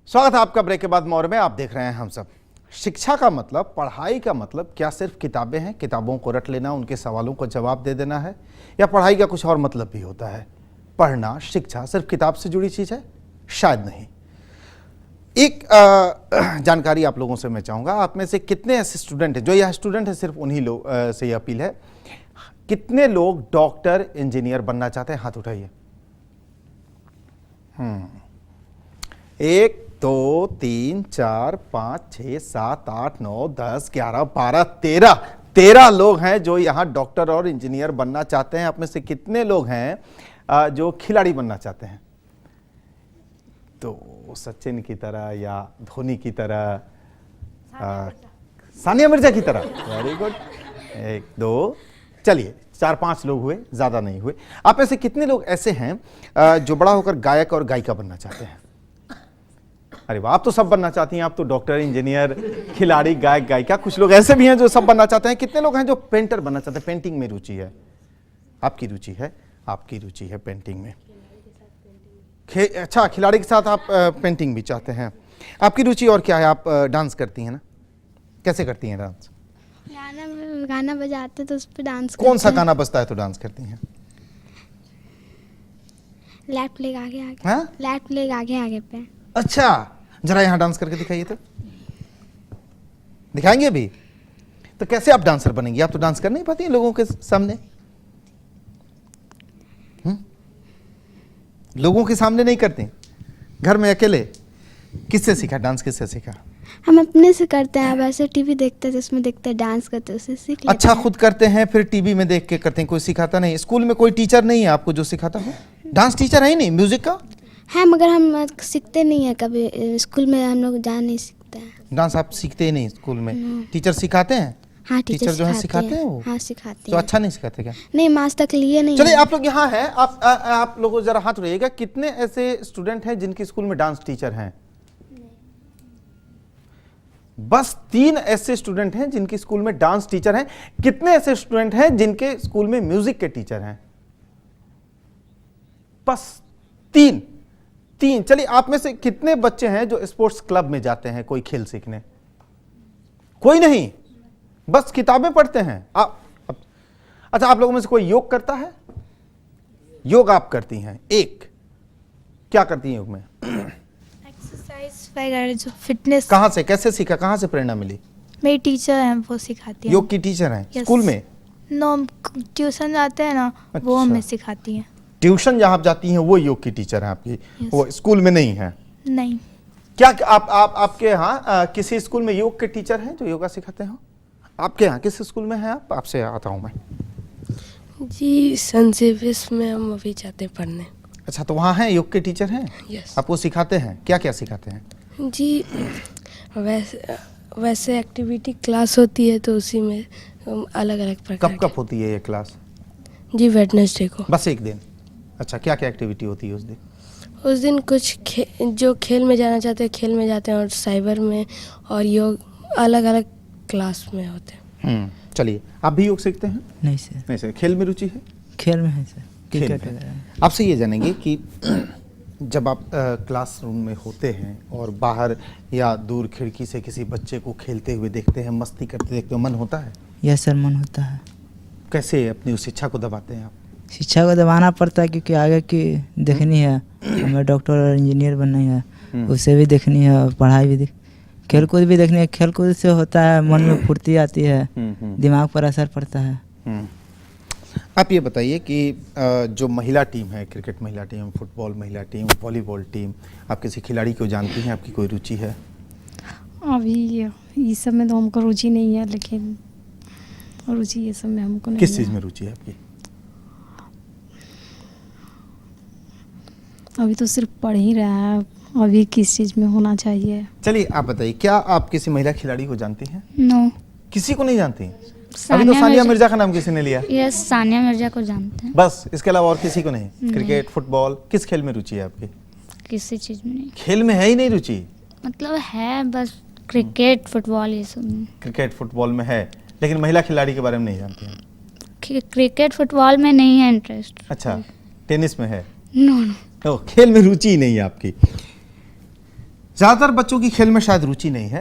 स्वागत है आपका ब्रेक के बाद मोर में। आप देख रहे हैं हम सब। शिक्षा का मतलब, पढ़ाई का मतलब क्या सिर्फ किताबें हैं, किताबों को रट लेना, उनके सवालों को जवाब दे देना है, या पढ़ाई का कुछ और मतलब भी होता है? पढ़ना, शिक्षा सिर्फ किताब से जुड़ी चीज है? शायद नहीं। एक जानकारी आप लोगों से मैं चाहूंगा, आप में से कितने ऐसे स्टूडेंट हैं, जो यह स्टूडेंट है सिर्फ उन्हीं लोग से ये अपील है, कितने लोग डॉक्टर इंजीनियर बनना चाहते हैं? हाथ उठाइए। 1 2 3 4 5 6 7 8 9 10 11 12 13 लोग हैं जो यहाँ डॉक्टर और इंजीनियर बनना चाहते हैं। आप में से कितने लोग हैं जो खिलाड़ी बनना चाहते हैं? तो सचिन की तरह या धोनी की तरह, सानिया मिर्जा की तरह। Very good. 1 2, चलिए 4-5 लोग हुए, ज्यादा नहीं हुए। आप में से कितने लोग ऐसे हैं जो बड़ा होकर गायक और गायिका बनना चाहते हैं? अरे वाह, आप तो सब बनना चाहती हैं। आप तो डॉक्टर, इंजीनियर, खिलाड़ी, गायक, गायिका। कुछ लोग ऐसे भी हैं जो सब बनना चाहते हैं। कितने लोग हैं जो पेंटर बनना चाहते हैं? पेंटिंग में रुचि है, आपकी रुचि है, आपकी रुचि है पेंटिंग में। अच्छा, खिलाड़ी के साथ आप पेंटिंग भी चाहते हैं। आपकी रुचि और क्या है? आप डांस करती हैं ना? कैसे करती हैं डांस? गाना बजाते तो उस पर डांस। कौन सा गाना बजता है तो डांस करती हैं? लेफ्ट लेग आगे आगे। हाँ? लेफ्ट लेग आगे आगे पे। अच्छा, जरा यहाँ डांस करके दिखाइए तो। दिखाएंगे अभी? तो कैसे आप डांसर बनेंगी? आप तो डांस कर नहीं पाती हैं लोगों के सामने। लोगों के सामने नहीं करती, घर में अकेले। किससे सीखा डांस? किससे सीखा? हम अपने से करते हैं। अब ऐसे टीवी देखते हैं तो उसमें देखते हैं, डांस करते हैं, उससे सीख लेते अच्छा, हैं। खुद करते हैं फिर टीवी में देख के करते हैं? कोई सिखाता नहीं? स्कूल में कोई टीचर नहीं है आपको जो सिखाता हो? डांस टीचर है ही नहीं, म्यूजिक का? है, मगर हम सीखते नहीं है कभी। स्कूल में हम लोग जा नहीं सीखते हैं। डांस आप सीखते ही नहीं स्कूल में? टीचर सिखाते हैं? हाँ, टीचर जो है सिखाते हैं वो? हाँ, सिखाते तो हैं। अच्छा नहीं सिखाते क्या? नहीं, मास तक लिए नहीं चलिए, है। आप लोग यहाँ हैं, आप लोगों जरा हाथ उठाइएगा। कितने ऐसे स्टूडेंट हैं जिनके स्कूल में डांस टीचर हैं? बस 3 ऐसे स्टूडेंट हैं जिनके स्कूल में डांस टीचर हैं। कितने ऐसे स्टूडेंट हैं जिनके स्कूल में म्यूजिक के टीचर हैं? बस 3। चलिए, आप में से कितने बच्चे हैं जो स्पोर्ट्स क्लब में जाते हैं कोई खेल सीखने? कोई नहीं, बस किताबें पढ़ते हैं। अच्छा, आप लोगों में से कोई योग करता है? योग आप करती हैं। क्या करती हैं योग में? एक्सरसाइज वगैरह, जो फिटनेस। कहाँ से, कैसे सीखा, कहाँ से प्रेरणा मिली? मेरी टीचर हैं, वो सिखाती हैं। योग की टीचर हैं? Yes. स्कूल में? नो, ट्यूशन जाते हैं ना, वो अच्छा। हमें सिखाती हैं। ट्यूशन जहां आप जाती हैं वो योग की टीचर हैं आपकी? Yes. वो स्कूल में नहीं है? नहीं। क्या आप आपके यहाँ किसी स्कूल में योग के टीचर हैं जो योगा सिखाते हो? आपके यहाँ किस स्कूल में है? आप आपसे आता हूँ मैं। जी, सेंट जेवियर्स में हम अभी जाते हैं पढ़ने। अच्छा, तो वहाँ हैं योग के टीचर हैं? यस। आपको सिखाते हैं? क्या क्या सिखाते हैं? जी, वैसे एक्टिविटी क्लास होती है तो उसी में अलग अलग प्रकार कब होती है ये क्लास? जी, वेडनेसडे को। बस एक दिन? अच्छा, क्या क्या एक्टिविटी होती है उस दिन? उस दिन कुछ जो खेल में जाना चाहते हैं खेल में जाते हैं, और साइबर में और योग अलग अलग क्लास में होते हैं। चलिए, आप भी योग सीखते हैं? नहीं सर। नहीं सर। खेल में रुचि है? खेल में है सर, खेल क्रिकेट में। वगैरह। आपसे ये जानेंगे कि जब आप क्लासरूम में होते हैं और बाहर या दूर खिड़की से किसी बच्चे को खेलते हुए देखते हैं, मस्ती करते देखते हो, मन होता है? यस सर, मन होता है। कैसे अपनी उस इच्छा को दबाते हैं आप? शिक्षा को दबाना पड़ता है क्योंकि आगे की देखनी है, हमें डॉक्टर और इंजीनियर बनना है, उसे भी देखनी है, और पढ़ाई भी खेल कूद भी देखनी है। खेल कूद से होता है मन में फुर्ती आती है, दिमाग पर असर पड़ता है। आप ये बताइए कि जो महिला टीम है, क्रिकेट महिला टीम, फुटबॉल महिला टीम, वॉलीबॉल टीम, आप किसी खिलाड़ी को जानती हैं? आपकी कोई रुचि है? अभी ये सब में तो हमको रुचि नहीं है, लेकिन रुचि ये सब में हमको नहीं किस है। चीज़ में रुचि है आपकी? अभी तो सिर्फ पढ़ ही रहा है, अभी किस चीज़ में होना चाहिए। चलिए, आप बताइए, क्या आप किसी महिला खिलाड़ी को जानती हैं? नो। किसी को नहीं जानती? अभी तो सानिया मिर्जा का नाम किसी ने लिया। यस, सानिया मिर्जा को जानते हैं। बस, इसके अलावा और किसी को नहीं? क्रिकेट, फुटबॉल, किस खेल में रुचि है आपकी? किसी चीज़ में नहीं, खेल में है ही नहीं रुचि? मतलब है बस क्रिकेट फुटबॉल ये सब में। क्रिकेट फुटबॉल में है, लेकिन महिला खिलाड़ी के बारे में नहीं जानती हैं? क्रिकेट फुटबॉल में नहीं है इंटरेस्ट। अच्छा, टेनिस में है? No no. खेल में रुचि ही नहीं है आपकी। ज़्यादातर बच्चों की खेल में शायद रुचि नहीं है,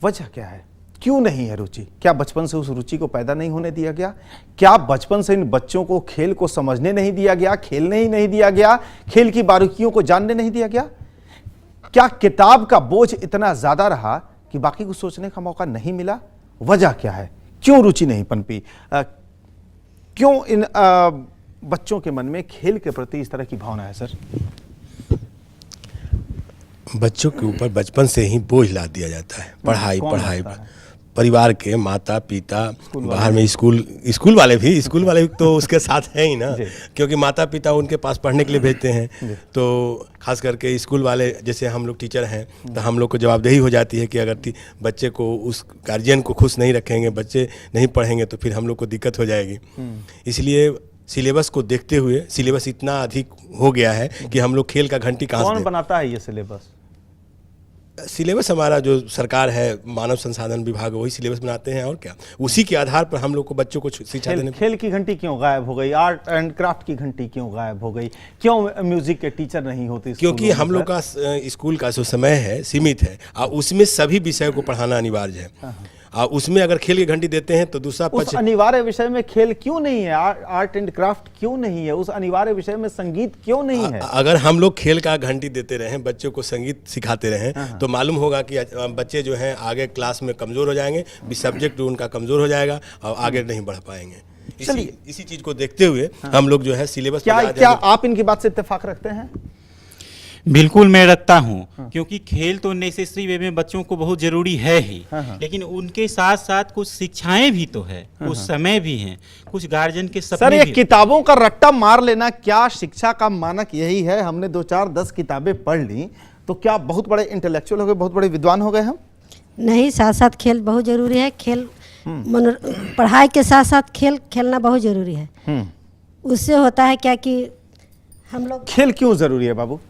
वजह क्या है? क्यों नहीं है रुचि? क्या बचपन से उस रुचि को पैदा नहीं होने दिया गया? क्या बचपन से इन बच्चों को खेल को समझने नहीं दिया गया, खेलने ही नहीं दिया गया, खेल की बारीकियों को जानने नहीं दिया गया? क्या किताब का बोझ इतना ज्यादा रहा कि बाकी कुछ सोचने का मौका नहीं मिला? वजह क्या है? क्यों रुचि नहीं पनपी? क्यों इन बच्चों के मन में खेल के प्रति इस तरह की भावना है सर? बच्चों के ऊपर बचपन से ही बोझ ला दिया जाता है, पढ़ाई कौन पढ़ाई। लाता है? परिवार के माता पिता, बाहर में स्कूल वाले भी तो उसके साथ हैं ही ना, क्योंकि माता पिता उनके पास पढ़ने के लिए भेजते हैं। तो खास करके स्कूल वाले, जैसे हम लोग टीचर हैं तो हम लोग को जवाबदेही हो जाती है कि अगर बच्चे को, उस गार्जियन को खुश नहीं रखेंगे, बच्चे नहीं पढ़ेंगे तो फिर हम लोग को दिक्कत हो जाएगी। इसलिए सिलेबस को देखते हुए, सिलेबस इतना अधिक हो गया है कि हम लोग खेल का घंटी कहाँ से कौन दें? बनाता है ये सिलेबस? सिलेबस हमारा जो सरकार है, मानव संसाधन विभाग, वही सिलेबस बनाते हैं और क्या, उसी के आधार पर हम लोग को बच्चों को शिक्षा देने। खेल की घंटी क्यों गायब हो गई? आर्ट एंड क्राफ्ट की घंटी क्यों गायब हो गई? क्यों म्यूजिक के टीचर नहीं होते? क्योंकि हम लोग का स्कूल का जो समय है सीमित है और उसमें सभी विषयों को पढ़ाना अनिवार्य है। और उसमें अगर खेल की घंटी देते हैं तो दूसरा उस अनिवार्य विषय में खेल क्यों नहीं है? आर्ट एंड क्राफ्ट क्यों नहीं है? उस अनिवार्य विषय में संगीत क्यों नहीं है? अगर हम लोग खेल का घंटी देते रहें, बच्चों को संगीत सिखाते रहें, तो मालूम होगा कि बच्चे जो हैं आगे क्लास में कमजोर हो जाएंगे, सब्जेक्ट उनका कमजोर हो जाएगा और आगे नहीं बढ़ पाएंगे। चलिए, इसी चीज को देखते हुए हम लोग जो है सिलेबस क्या आप इनकी बात से इत्तेफाक रखते हैं? बिल्कुल मैं रखता हूँ, क्योंकि खेल तो नेसेसरी वे में बच्चों को बहुत जरूरी है ही, लेकिन उनके साथ साथ कुछ शिक्षाएं भी तो है, कुछ समय भी हैं, कुछ गार्जियन के सर सपने ये भी। किताबों का रट्टा मार लेना क्या शिक्षा का मानक यही है? हमने 2 4 10 किताबें पढ़ ली तो क्या बहुत बड़े इंटेलेक्चुअल हो गए, बहुत बड़े विद्वान हो गए हम? नहीं, साथ साथ खेल बहुत जरूरी है। खेल पढ़ाई के साथ साथ खेल खेलना बहुत जरूरी है। उससे होता है क्या कि हम लोग, खेल क्यों जरूरी है बाबू?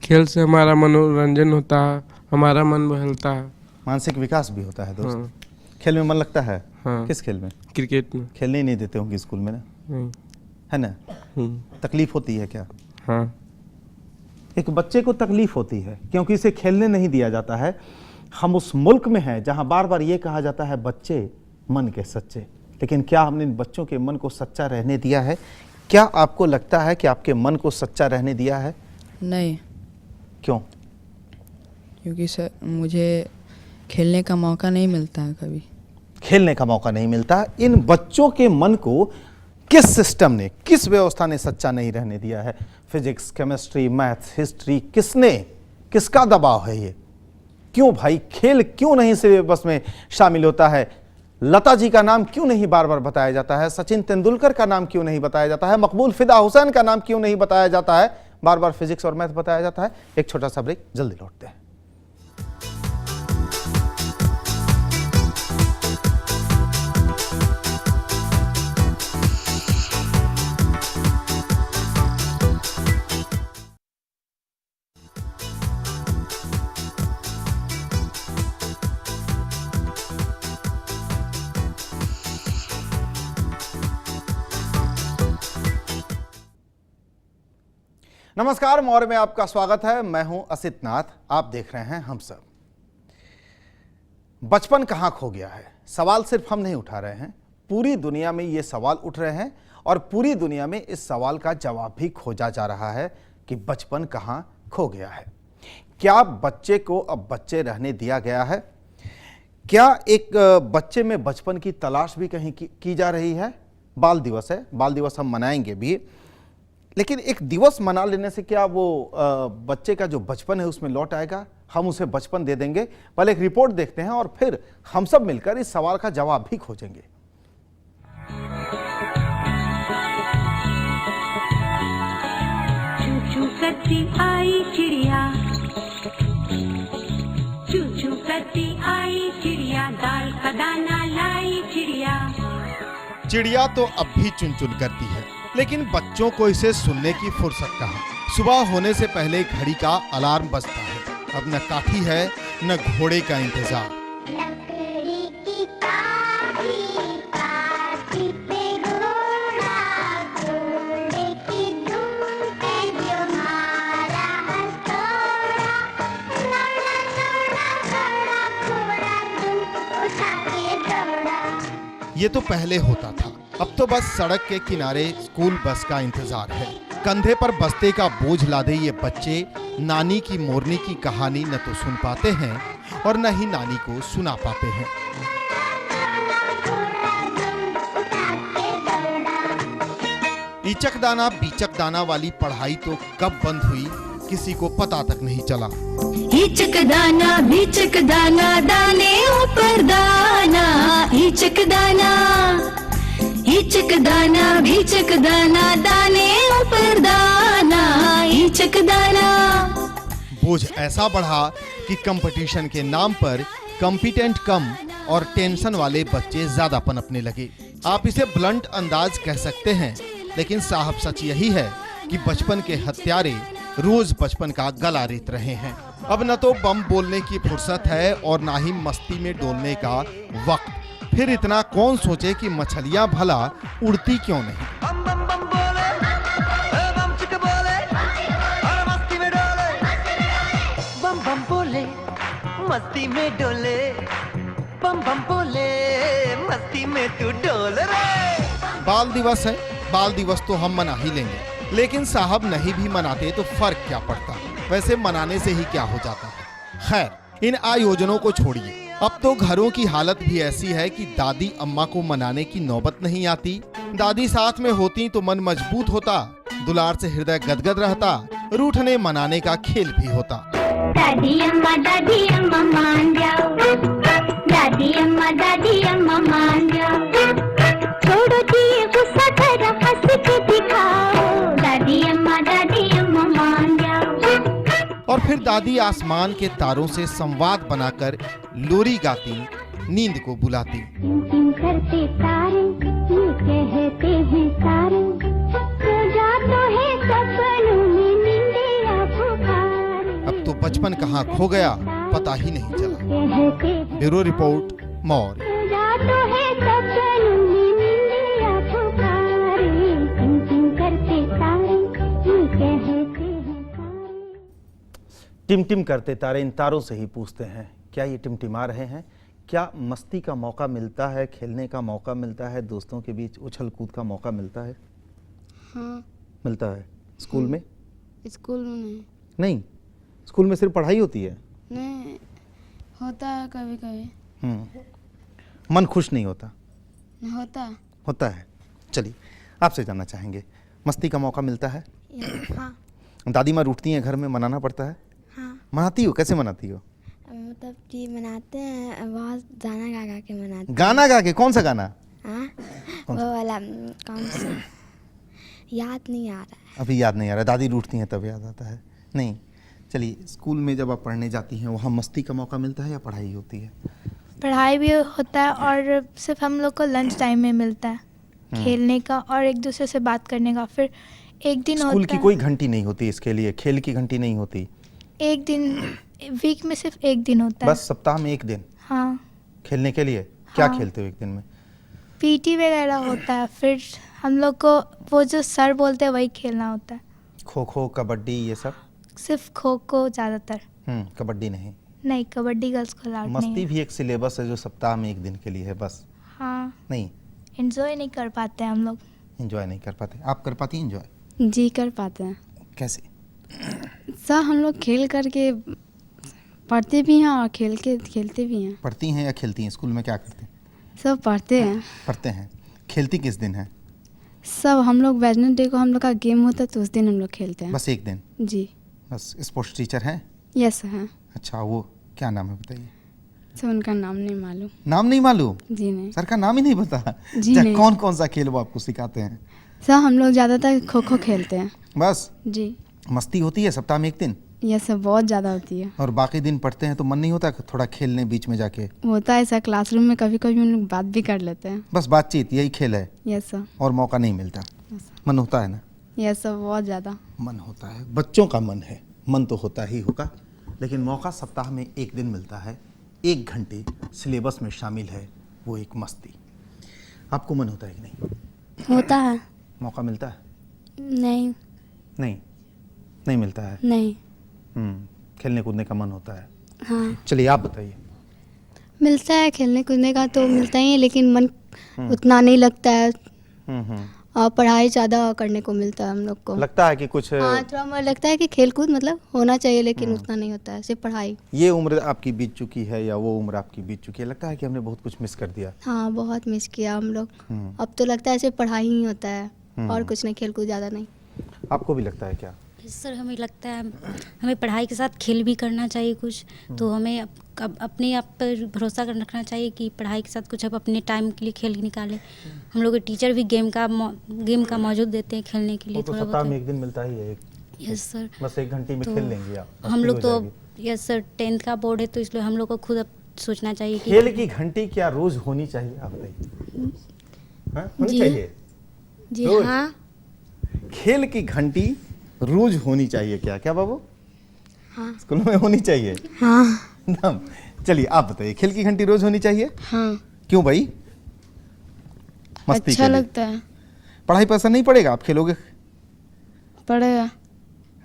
खेल से हमारा मनोरंजन होता है, हमारा मन बहलता है, मानसिक विकास भी होता है दोस्त। खेल में मन लगता है? किस खेल में? क्रिकेट में। खेलने ही नहीं देते होंगे स्कूल में ना? नहीं। है ना? तकलीफ होती है क्या? हाँ, एक बच्चे को तकलीफ होती है क्योंकि इसे खेलने नहीं दिया जाता है। हम उस मुल्क में हैं जहां बार बार ये कहा जाता है बच्चे मन के सच्चे, लेकिन क्या हमने इन बच्चों के मन को सच्चा रहने दिया है? क्या आपको लगता है कि आपके मन को सच्चा रहने दिया है? नहीं। क्यों? क्योंकि सर मुझे खेलने का मौका नहीं मिलता है कभी। खेलने का मौका नहीं मिलता। इन बच्चों के मन को किस सिस्टम ने, किस व्यवस्था ने सच्चा नहीं रहने दिया है? फिजिक्स, केमिस्ट्री, मैथ्स, हिस्ट्री, किसका दबाव है ये? क्यों भाई खेल क्यों नहीं सिलेबस में शामिल होता है? लता जी का नाम क्यों नहीं बार बार बताया जाता है? सचिन तेंदुलकर का नाम क्यों नहीं बताया जाता है? मकबूल फिदा हुसैन का नाम क्यों नहीं बताया जाता है? बार बार फिजिक्स और मैथ बताया जाता है। एक छोटा सा ब्रेक, जल्दी लौटते हैं। नमस्कार, मौर्य में आपका स्वागत है। मैं हूं असित नाथ, आप देख रहे हैं हम सब। बचपन कहां खो गया है? सवाल सिर्फ हम नहीं उठा रहे हैं, पूरी दुनिया में ये सवाल उठ रहे हैं और पूरी दुनिया में इस सवाल का जवाब भी खोजा जा रहा है कि बचपन कहां खो गया है। क्या बच्चे को अब बच्चे रहने दिया गया है? क्या एक बच्चे में बचपन की तलाश भी कहीं की जा रही है? बाल दिवस है, बाल दिवस हम मनाएंगे भी, लेकिन एक दिवस मना लेने से क्या वो बच्चे का जो बचपन है उसमें लौट आएगा? हम उसे बचपन दे देंगे? पहले एक रिपोर्ट देखते हैं और फिर हम सब मिलकर इस सवाल का जवाब भी खोजेंगे। चू चू करती आई चिड़िया, चू चू करती आई चिड़िया, दाल का दाना लाई चिड़िया। चिड़िया तो अब भी चुन चुन करती है, लेकिन बच्चों को इसे सुनने की फुर्सत कहाँ। सुबह होने से पहले घड़ी का अलार्म बजता है। अब न काठी है न घोड़े का इंतजार। ये तो पहले होता था, अब तो बस सड़क के किनारे स्कूल बस का इंतजार है। कंधे पर बस्ते का बोझ लादे ये बच्चे नानी की मोरनी की कहानी न तो सुन पाते हैं और न ही नानी को सुना पाते हैं। ईचक दाना बीचक दाना वाली पढ़ाई तो कब बंद हुई किसी को पता तक नहीं चला। ईचक दाना बीचक दाना दाने ऊपर दाना, ईचक दाना बीचक दाना दाने ऊपर दाना, ईचक दाना। बोझ ऐसा बढ़ा कि कंपटीशन के नाम पर कॉम्पिटेंट कम और टेंशन वाले बच्चे ज्यादा पनपने लगे। आप इसे ब्लंट अंदाज कह सकते हैं, लेकिन साहब सच यही है कि बचपन के हत्यारे रोज बचपन का गला रेत रहे हैं। अब न तो बम बोलने की फुर्सत है और ना ही मस्ती में डोलने का वक्त। फिर इतना कौन सोचे कि मछलियां भला उड़ती क्यों नहीं। बम बम बम बोले, बम चिक बोले, और मस्ती में डोले। बम बम बोले, मस्ती में डोले। बम बम बोले, मस्ती में तू डोल रे। बाल दिवस है, बाल दिवस तो हम मना ही लेंगे, लेकिन साहब नहीं भी मनाते तो फर्क क्या पड़ता। वैसे मनाने से ही क्या हो जाता है। खैर, इन आयोजनों को छोड़िए। अब तो घरों की हालत भी ऐसी है कि दादी अम्मा को मनाने की नौबत नहीं आती। दादी साथ में होती तो मन मजबूत होता, दुलार से हृदय गदगद रहता, रूठने मनाने का खेल भी होता। दादी अम्मा मान जाओ, दादी अम्मा मान जाओ, छोड़ो दिए गुस्सा जरा हंस के दिखाओ, दादी अम्मा मान जाओ। और फिर दादी आसमान के तारों से संवाद बनाकर लोरी गाती, नींद को बुलाती। टिम करते तारे ये कहते हैं सारे, सो जा तो है सपनों में नींदिया पुकारे। अब तो बचपन कहाँ खो गया पता ही नहीं चला। कहते ब्यूरो रिपोर्ट, मौर्य। सो जा तो है सपनों में नींदिया पुकारे, टिम करते तारे ये कहते हैं सारे। टिमटिम करते तारे इन तारों से ही पूछते हैं, क्या ये टिमटिमा रहे हैं? क्या मस्ती का मौका मिलता है, खेलने का मौका मिलता है, दोस्तों के बीच उछल कूद का मौका मिलता है? हाँ, मिलता है। स्कूल में? स्कूल में नहीं, स्कूल में सिर्फ पढ़ाई होती है। नहीं होता है कभी कभी। मन खुश नहीं होता? होता है। चलिए, आपसे जानना चाहेंगे, मस्ती का मौका मिलता है? हाँ। दादी माँ रूठती हैं, घर में मनाना पड़ता है? हाँ। मनाती हो? कैसे मनाती हो? मतलब कि मनाते हैं, बहुत गाना गा गा के मनाते हैं। गाना गा के? कौन सा गाना? हाँ, वो वाला कौन सा याद नहीं आ रहा है। अभी याद नहीं आ रहा। दादी रूठती हैं तब याद आता है? नहीं। चलिए, स्कूल में जब आप पढ़ने जाती हैं वहाँ मस्ती का मौका मिलता है या पढ़ाई होती है? पढ़ाई भी होता है और सिर्फ हम लोग को लंच टाइम में मिलता है खेलने का और एक दूसरे से बात करने का। फिर एक दिन स्कूल होता की कोई घंटी नहीं होती इसके लिए? खेल की घंटी नहीं होती? एक दिन, वीक में सिर्फ एक दिन होता है। बस सप्ताह में एक दिन? हाँ। खेलने के लिए? क्या हाँ। खेलते हो एक दिन में? पीटी वगैरह होता है। फिर हम लोग को वो जो सर बोलते हैं वही खेलना होता है। खो खो, कबड्डी, ये सब? सिर्फ खो खो ज़्यादातर। कबड्डी नहीं? नहीं, कबड्डी गर्ल्स को अलाउड नहीं मस्ती है। भी एक सिलेबस है जो सप्ताह में एक दिन के लिए है बस? हाँ। नहीं, एंजॉय नहीं कर पाते हम लोग। एंजॉय नहीं कर पाते। आप कर पाती एंजॉय? जी कर पाते हैं। कैसे? सर हम लोग खेल करके पढ़ते भी हैं और खेलते भी हैं। पढ़ती हैं या खेलती हैं? स्कूल में क्या करते हैं? सब पढ़ते हैं। पढ़ते हैं। खेलती किस दिन है? सब हम लोग वेडनेसडे को हम लोग का गेम होता है तो उस दिन हम लोग खेलते हैं। बस एक दिन? जी। बस। स्पोर्ट्स टीचर हैं? यस हैं। अच्छा, वो क्या नाम है बताइए? सर उनका नाम नहीं मालूम। नाम नहीं मालूम? जी नहीं। सर का नाम ही नहीं पता? जी नहीं। कौन कौन सा खेल वो आपको सिखाते हैं? सर हम लोग ज़्यादातर खो खो खेलते हैं। बस? जी। मस्ती होती है सप्ताह में एक दिन? यस सर, बहुत ज़्यादा होती है। और बाकी दिन पढ़ते हैं तो मन नहीं होता थोड़ा खेलने बीच में जाके? होता है सर, क्लासरूम में कभी कभी हम लोग बात भी कर लेते हैं। बस बातचीत, यही खेल है? Yes sir. और मौका नहीं मिलता? मन होता है ना? यस सर, बहुत ज़्यादा मन होता है। बच्चों का मन है, मन तो होता ही होगा, लेकिन मौका सप्ताह में एक दिन मिलता है। 1 घंटे सिलेबस में शामिल है वो एक मस्ती। आपको मन होता है कि नहीं? होता है। मौका मिलता है? नहीं। नहीं मिलता है? नहीं। खेलने कूदने का मन होता है? हाँ। चलिए आप बताइए। मिलता है, खेलने कूदने का तो मिलता ही है, लेकिन मन उतना नहीं लगता है और पढ़ाई ज़्यादा करने को मिलता है हम लोग को। लगता है कि कुछ हाँ, थोड़ा मुझे लगता है कि खेल कूद मतलब होना चाहिए, लेकिन उतना नहीं होता है, सिर्फ पढ़ाई। ये उम्र आपकी बीत चुकी है या वो उम्र आपकी बीत चुकी है, लगता है कि हमने बहुत कुछ मिस कर दिया? हाँ, बहुत मिस किया हम लोग। अब तो लगता है सिर्फ पढ़ाई ही होता है और कुछ नहीं, खेल कूद ज़्यादा नहीं। आपको भी लगता है क्या? सर हमें लगता है हमें पढ़ाई के साथ खेल भी करना चाहिए कुछ, तो हमें अपने आप पर भरोसा कर रखना चाहिए कि पढ़ाई के साथ कुछ अब अपने टाइम के लिए खेल निकालें। हम लोग के टीचर भी गेम का मौजूद देते हैं खेलने के लिए। तो सप्ताह में एक दिन मिलता ही है। यस सर, बस 1 घंटे में तो खेल लेंगे आप? हम लोग तो यस सर 10th का बोर्ड है, तो इसलिए हम लोग को खुद अब सोचना चाहिए कि खेल की घंटी क्या रोज होनी चाहिए? आप बताइए। हाँ, होनी चाहिए जी रोज? हाँ, खेल की घंटी रोज होनी चाहिए क्या? क्या बाबू? हाँ। स्कूलों में होनी चाहिए? हाँ। चलिए आप बताइए, खेल की घंटी रोज होनी चाहिए? हाँ। क्यों भाई? मस्ती अच्छा के लिए? लगता है। पढ़ाई पर असर नहीं पड़ेगा? आप खेलोगे? पड़ेगा।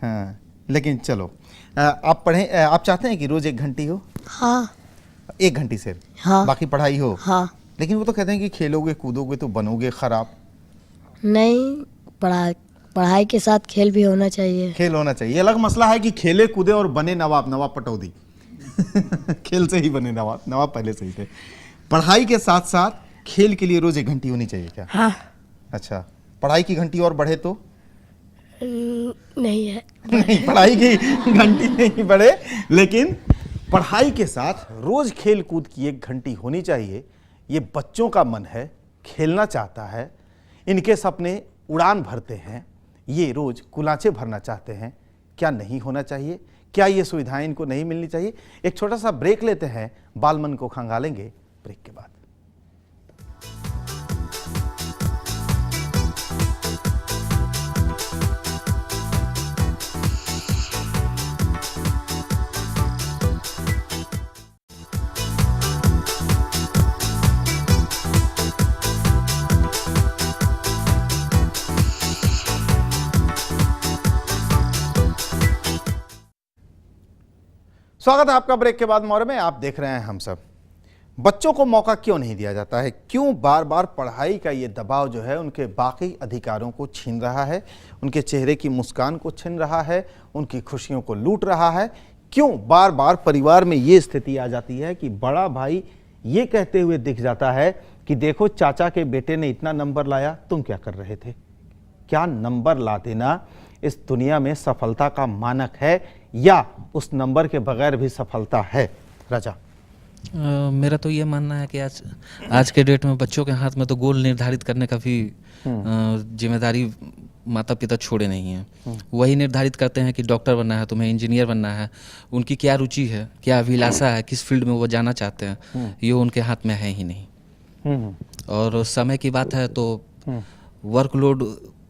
हाँ, लेकिन चलो आप पढ़ें, आप चाहते हैं कि रोज 1 घंटी हो? हाँ। 1 घंटी से हाँ। बाकी पढ़ाई हो? हाँ। लेकिन वो तो कहते हैं कि खेलोगे कूदोगे तो बनोगे खराब। नहीं, पढ़ाई के साथ खेल भी होना चाहिए। खेल होना चाहिए। अलग मसला है कि खेले कूदे और बने नवाब पटौदी खेल से ही बने नवाब पहले से ही थे। पढ़ाई के साथ साथ खेल के लिए रोज 1 घंटी होनी चाहिए क्या? हाँ। अच्छा, पढ़ाई की घंटी और बढ़े तो? नहीं है। नहीं, पढ़ाई की घंटी नहीं बढ़े, लेकिन पढ़ाई के साथ रोज खेल कूद की 1 घंटी होनी चाहिए। ये बच्चों का मन है, खेलना चाहता है, इनके सपने उड़ान भरते हैं, ये रोज कुलाचे भरना चाहते हैं। क्या नहीं होना चाहिए? क्या ये सुविधाएं इनको नहीं मिलनी चाहिए? एक छोटा सा ब्रेक लेते हैं, बाल मन को खंगालेंगे ब्रेक के बाद। स्वागत है आपका ब्रेक के बाद मोर में। आप देख रहे हैं हम सब। बच्चों को मौका क्यों नहीं दिया जाता है? क्यों बार बार पढ़ाई का ये दबाव जो है उनके बाकी अधिकारों को छीन रहा है, उनके चेहरे की मुस्कान को छीन रहा है, उनकी खुशियों को लूट रहा है? क्यों बार बार परिवार में ये स्थिति आ जाती है कि बड़ा भाई ये कहते हुए दिख जाता है कि देखो चाचा के बेटे ने इतना नंबर लाया, तुम क्या कर रहे थे? क्या नंबर ला देना इस दुनिया में सफलता का मानक है या उस नंबर के बगैर भी सफलता है? राजा, मेरा तो ये मानना है कि आज के डेट में बच्चों के हाथ में तो गोल निर्धारित करने का भी जिम्मेदारी माता पिता छोड़े नहीं हैं। वही निर्धारित करते हैं कि डॉक्टर बनना है, तुम्हें इंजीनियर बनना है। उनकी क्या रुचि है, क्या अभिलाषा है, किस फील्ड में वो जाना चाहते हैं, ये उनके हाथ में है ही नहीं। और समय की बात है तो वर्कलोड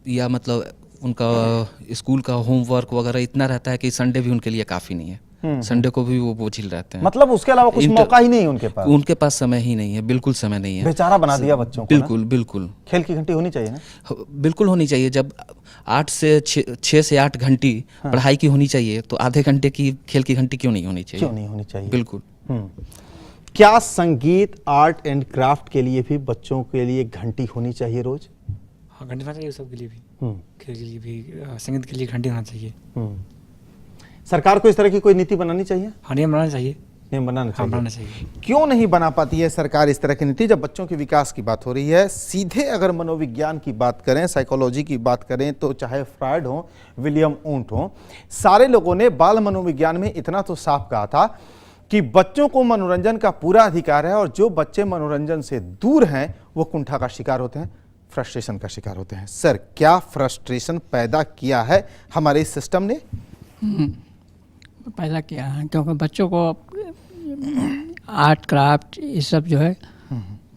या मतलब उनका स्कूल का होमवर्क वगैरह इतना रहता है कि संडे भी उनके लिए काफ़ी नहीं है। संडे को भी वो बोझिल रहते हैं। मतलब उसके अलावा कुछ मौका ही नहीं उनके पास? उनके पास समय ही नहीं है, बिल्कुल समय नहीं है। बेचारा बना दिया बच्चों को। बिल्कुल बिल्कुल। खेल की घंटी होनी चाहिए ना? बिल्कुल होनी चाहिए। जब 6 से 8 घंटी पढ़ाई की होनी चाहिए तो आधे घंटे की खेल की घंटी क्यों नहीं होनी चाहिए? क्यों नहीं होनी चाहिए? बिल्कुल। क्या संगीत, आर्ट एंड क्राफ्ट के लिए भी बच्चों के लिए घंटी होनी चाहिए रोज? हाँ, घंटी होना चाहिए सबके लिए भी, खेल के लिए भी, संगीत के लिए घंटी होना चाहिए। सरकार को इस तरह की कोई नीति बनानी चाहिए? हाँ, नियम बनाना चाहिए। नियम बनाना चाहिए। बनाना चाहिए। क्यों नहीं बना पाती है सरकार इस तरह की नीति जब बच्चों के विकास की बात हो रही है? सीधे अगर मनोविज्ञान की बात करें, साइकोलॉजी की बात करें, तो चाहे फ्रायड हो, विलियम ऊंट हो, सारे लोगों ने बाल मनोविज्ञान में इतना तो साफ कहा था कि बच्चों को मनोरंजन का पूरा अधिकार है और जो बच्चे मनोरंजन से दूर हैं वो कुंठा का शिकार होते हैं, फ्रस्ट्रेशन का शिकार होते हैं। सर, क्या फ्रस्ट्रेशन पैदा किया है हमारे इस सिस्टम ने? पैदा किया है, क्योंकि बच्चों को आर्ट क्राफ्ट ये सब जो है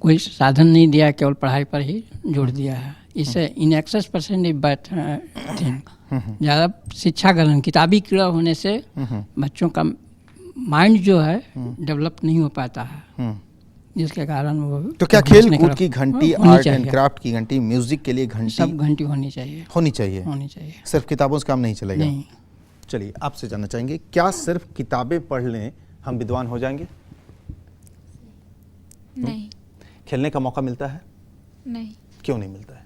कोई साधन नहीं दिया, केवल पढ़ाई पर ही जोड़ दिया है। इससे इन एक्सेस परसेंट ज़्यादा शिक्षा ग्रहण, किताबी कीड़ा होने से बच्चों का माइंड जो है डेवलप नहीं हो पाता है, जिसके कारण वो। तो क्या खेल कूद की घंटी, आर्ट एंड क्राफ्ट की घंटी, म्यूजिक के लिए घंटी, सब घंटी होनी चाहिए? होनी चाहिए। होनी चाहिए। सिर्फ किताबों से काम नहीं चलेगा? नहीं। चलिए आपसे जानना चाहेंगे, क्या सिर्फ किताबें पढ़ लें हम विद्वान हो जाएंगे? नहीं। खेलने का मौका मिलता है? नहीं, क्यों नहीं मिलता है?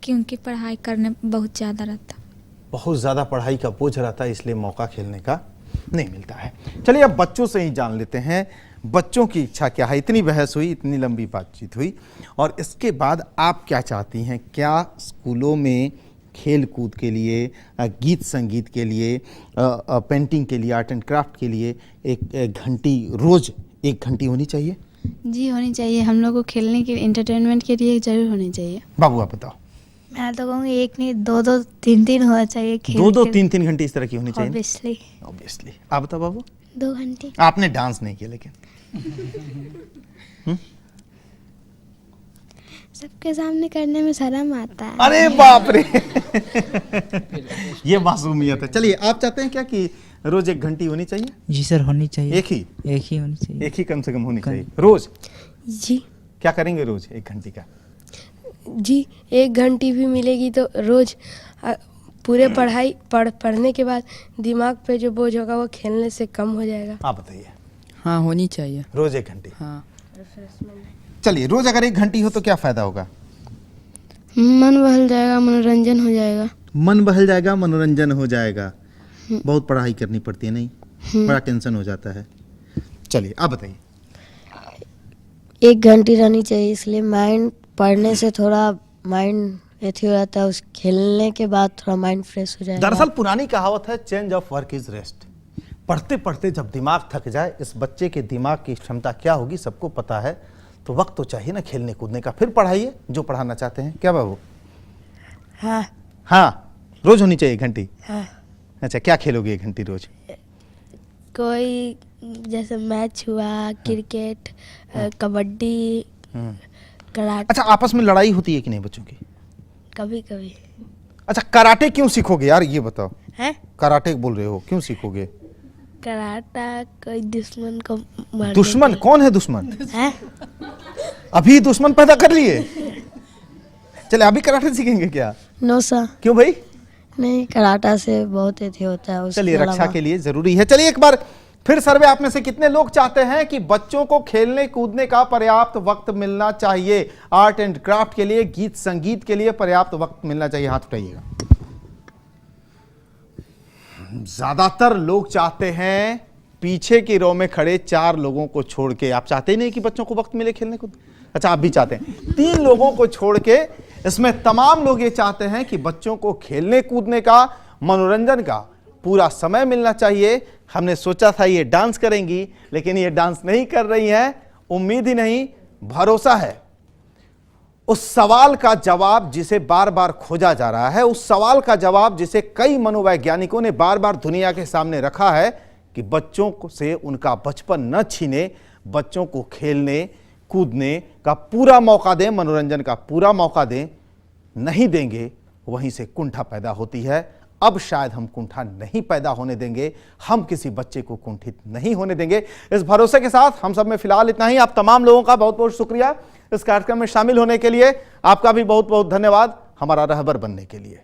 क्योंकि पढ़ाई करने बहुत ज़्यादा रहता। बहुत ज़्यादा पढ़ाई का बोझ रहता है, इसलिए मौका खेलने का नहीं मिलता है। चलिए अब बच्चों से ही जान लेते हैं, बच्चों की इच्छा क्या है। इतनी बहस हुई, इतनी लंबी बातचीत हुई, और इसके बाद आप क्या चाहती हैं? क्या स्कूलों में खेल कूद के लिए, गीत संगीत के लिए, पेंटिंग के लिए, आर्ट एंड क्राफ्ट के लिए एक घंटी, रोज़ 1 घंटी होनी चाहिए? जी होनी चाहिए। हम लोग को खेलने के लिए, इंटरटेनमेंट के लिए जरूर होनी चाहिए। बाबू आप बताओ। मैं तो कहूँगी 1 नहीं 2-2 3-3 होना चाहिए खेल। 2-2 3-3 घंटे इस तरह की होनी चाहिए। ऑब्वियसली। आप बताओ बाबू। 2 घंटे। आपने डांस नहीं किया लेकिन सबके सामने करने में शर्म आता है। अरे बाप रे ये मासूमियत है। चलिए आप चाहते हैं क्या कि रोज 1 घंटी होनी चाहिए? जी सर, होनी चाहिए। एक ही होनी चाहिए। एक ही कम से कम होनी चाहिए रोज। जी। क्या करेंगे रोज 1 घंटी का? जी 1 घंटी भी मिलेगी तो रोज पूरे पढ़ने के बाद दिमाग पे जो बोझ होगा वो खेलने से कम हो जाएगा। आप बताइए। हाँ होनी चाहिए रोज 1 घंटी। हाँ। चलिए रोज अगर 1 घंटी हो तो क्या फायदा होगा? मन बहल जाएगा, मनोरंजन हो जाएगा। मन बहल जाएगा, मनोरंजन हो जाएगा। बहुत पढ़ाई करनी पड़ती है नहीं, बड़ा टेंशन हो जाता है। चलिए आप बताइए। 1 घंटी रहनी चाहिए, इसलिए माइंड पढ़ने से थोड़ा माइंड ऐसे हो जाता है, उस खेलने के बाद थोड़ा माइंड फ्रेश हो जाएगा। दरअसल पुरानी कहावत है, change of work is rest. पढ़ते पढ़ते जब दिमाग थक जाए, इस बच्चे के दिमाग की क्षमता क्या होगी सबको पता है, तो वक्त तो चाहिए ना खेलने कूदने का। फिर पढ़ाइए जो पढ़ाना चाहते हैं। क्या बाबू? हाँ। हाँ रोज होनी चाहिए 1 घंटी। हाँ। अच्छा क्या खेलोगे 1 घंटी रोज? कोई जैसे मैच हुआ, क्रिकेट, कबड्डी, कराटे। अच्छा आपस में लड़ाई होती है कि नहीं बच्चों की? कभी कभी। अच्छा कराटे क्यों सीखोगे यार, ये बताओ। हैं? कराटे बोल रहे हो, क्यों सीखोगे? कराटा कोई दुश्मन को मार दुश्मन? कौन है दुश्मन? हैं? अभी दुश्मन पैदा कर लिए? चले अभी कराटे सीखेंगे क्या? No sir. क्यों भाई? नहीं, कराटा से बहुत ऐसे होता है। चलिए रक्षा के लिए जरूरी है। चलिए एक बार फिर सर्वे, आप में से कितने लोग चाहते हैं कि बच्चों को खेलने कूदने का पर्याप्त वक्त मिलना चाहिए? आर्ट एंड क्राफ्ट के लिए, गीत संगीत के लिए पर्याप्त वक्त मिलना चाहिए? हाथ उठाइएगा। ज्यादातर लोग चाहते हैं, पीछे की रो में खड़े 4 लोगों को छोड़ के। आप चाहते ही नहीं कि बच्चों को वक्त मिले खेलने को? अच्छा आप भी चाहते हैं। 3 लोगों को छोड़ के इसमें तमाम लोग ये चाहते हैं कि बच्चों को खेलने कूदने का, मनोरंजन का पूरा समय मिलना चाहिए। हमने सोचा था ये डांस करेंगी, लेकिन ये डांस नहीं कर रही हैं। उम्मीद ही नहीं, भरोसा है। उस सवाल का जवाब जिसे बार बार खोजा जा रहा है, उस सवाल का जवाब जिसे कई मनोवैज्ञानिकों ने बार बार दुनिया के सामने रखा है कि बच्चों से उनका बचपन न छीने, बच्चों को खेलने कूदने का पूरा मौका दें, मनोरंजन का पूरा मौका दें। नहीं देंगे, वहीं से कुंठा पैदा होती है। अब शायद हम कुंठा नहीं पैदा होने देंगे, हम किसी बच्चे को कुंठित नहीं होने देंगे। इस भरोसे के साथ हम सब में फिलहाल इतना ही। आप तमाम लोगों का बहुत बहुत शुक्रिया इस कार्यक्रम में शामिल होने के लिए। आपका भी बहुत बहुत धन्यवाद हमारा रहबर बनने के लिए।